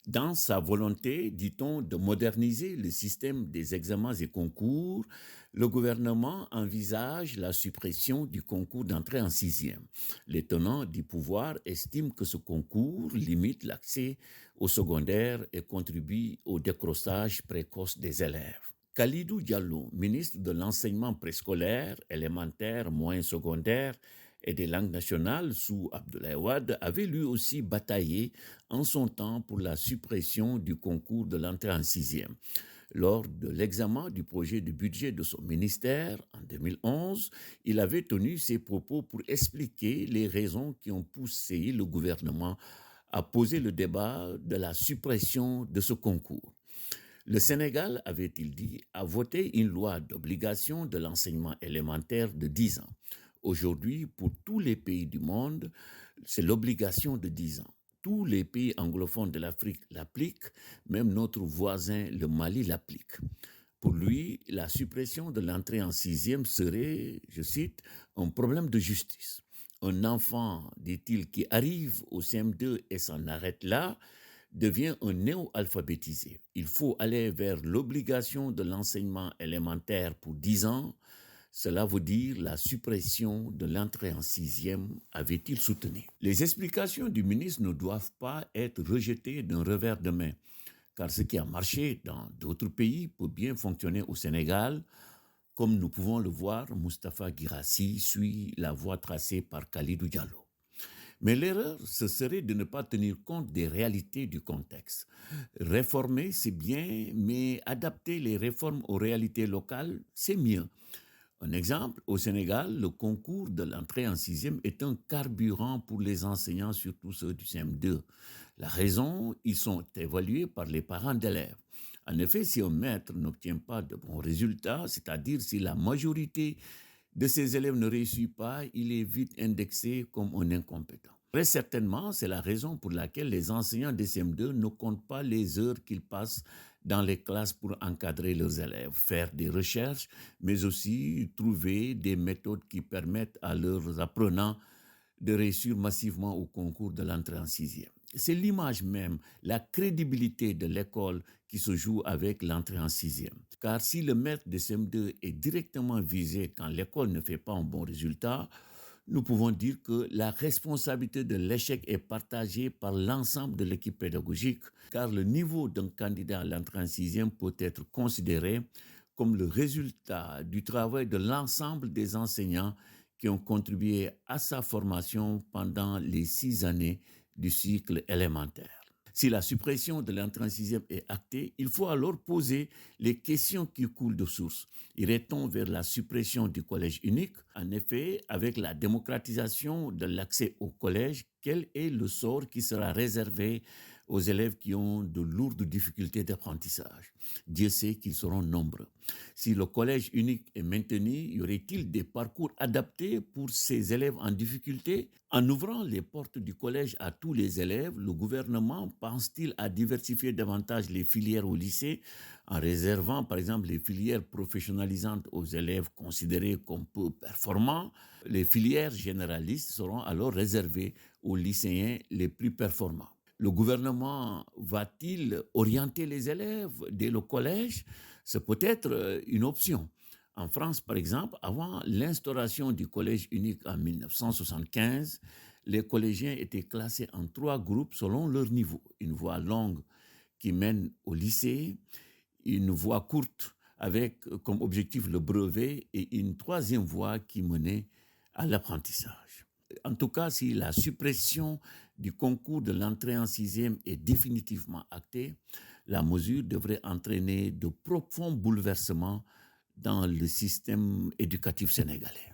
Dans sa volonté, dit-on, de moderniser le système des examens et concours, le gouvernement envisage la suppression du concours d'entrée en sixième. Les tenants du pouvoir estiment que ce concours limite l'accès au secondaire et contribue au décrochage précoce des élèves. Khalidou Diallo, ministre de l'enseignement préscolaire, élémentaire, moyen secondaire et des langues nationales sous Abdoulaye Wade, avait lui aussi bataillé en son temps pour la suppression du concours de l'entrée en sixième. Lors de l'examen du projet de budget de son ministère en 2011, il avait tenu ses propos pour expliquer les raisons qui ont poussé le gouvernement à poser le débat de la suppression de ce concours. Le Sénégal, avait-il dit, a voté une loi d'obligation de l'enseignement élémentaire de 10 ans. Aujourd'hui, pour tous les pays du monde, c'est l'obligation de 10 ans. Tous les pays anglophones de l'Afrique l'appliquent, même notre voisin, le Mali, l'applique. Pour lui, la suppression de l'entrée en sixième serait, je cite, un problème de justice. Un enfant, dit-il, qui arrive au CM2 et s'en arrête là, devient un néo-alphabétisé. Il faut aller vers l'obligation de l'enseignement élémentaire pour 10 ans. Cela veut dire la suppression de l'entrée en sixième, avait-il soutenu. Les explications du ministre ne doivent pas être rejetées d'un revers de main, car ce qui a marché dans d'autres pays peut bien fonctionner au Sénégal. Comme nous pouvons le voir, Moustapha Guirassy suit la voie tracée par Khalidou Diallo. Mais l'erreur, ce serait de ne pas tenir compte des réalités du contexte. Réformer, c'est bien, mais adapter les réformes aux réalités locales, c'est mieux. Un exemple, au Sénégal, le concours de l'entrée en sixième est un carburant pour les enseignants, surtout ceux du CM2. La raison, ils sont évalués par les parents d'élèves. En effet, si un maître n'obtient pas de bons résultats, c'est-à-dire si la majorité de ses élèves ne réussit pas, il est vite indexé comme un incompétent. Très certainement, c'est la raison pour laquelle les enseignants des CM2 ne comptent pas les heures qu'ils passent dans les classes pour encadrer leurs élèves, faire des recherches, mais aussi trouver des méthodes qui permettent à leurs apprenants de réussir massivement au concours de l'entrée en sixième. C'est l'image même, la crédibilité de l'école qui se joue avec l'entrée en sixième. Car si le maître de CM2 est directement visé quand l'école ne fait pas un bon résultat, nous pouvons dire que la responsabilité de l'échec est partagée par l'ensemble de l'équipe pédagogique, car le niveau d'un candidat à l'entrée en sixième peut être considéré comme le résultat du travail de l'ensemble des enseignants qui ont contribué à sa formation pendant les 6 années du cycle élémentaire. Si la suppression de l'entrée en sixième est actée, il faut alors poser les questions qui coulent de source. Irait-on vers la suppression du collège unique? En effet, avec la démocratisation de l'accès au collège, quel est le sort qui sera réservé aux élèves qui ont de lourdes difficultés d'apprentissage? Dieu sait qu'ils seront nombreux. Si le collège unique est maintenu, y aurait-il des parcours adaptés pour ces élèves en difficulté? En ouvrant les portes du collège à tous les élèves, le gouvernement pense-t-il à diversifier davantage les filières au lycée en réservant par exemple les filières professionnalisantes aux élèves considérés comme peu performants? Les filières généralistes seront alors réservées aux lycéens les plus performants. Le gouvernement va-t-il orienter les élèves dès le collège? C'est peut-être une option. En France, par exemple, avant l'instauration du collège unique en 1975, les collégiens étaient classés en 3 groupes selon leur niveau. Une voie longue qui mène au lycée, une voie courte avec comme objectif le brevet et une troisième voie qui menait à l'apprentissage. En tout cas, si la suppression du concours de l'entrée en sixième est définitivement actée, la mesure devrait entraîner de profonds bouleversements dans le système éducatif sénégalais.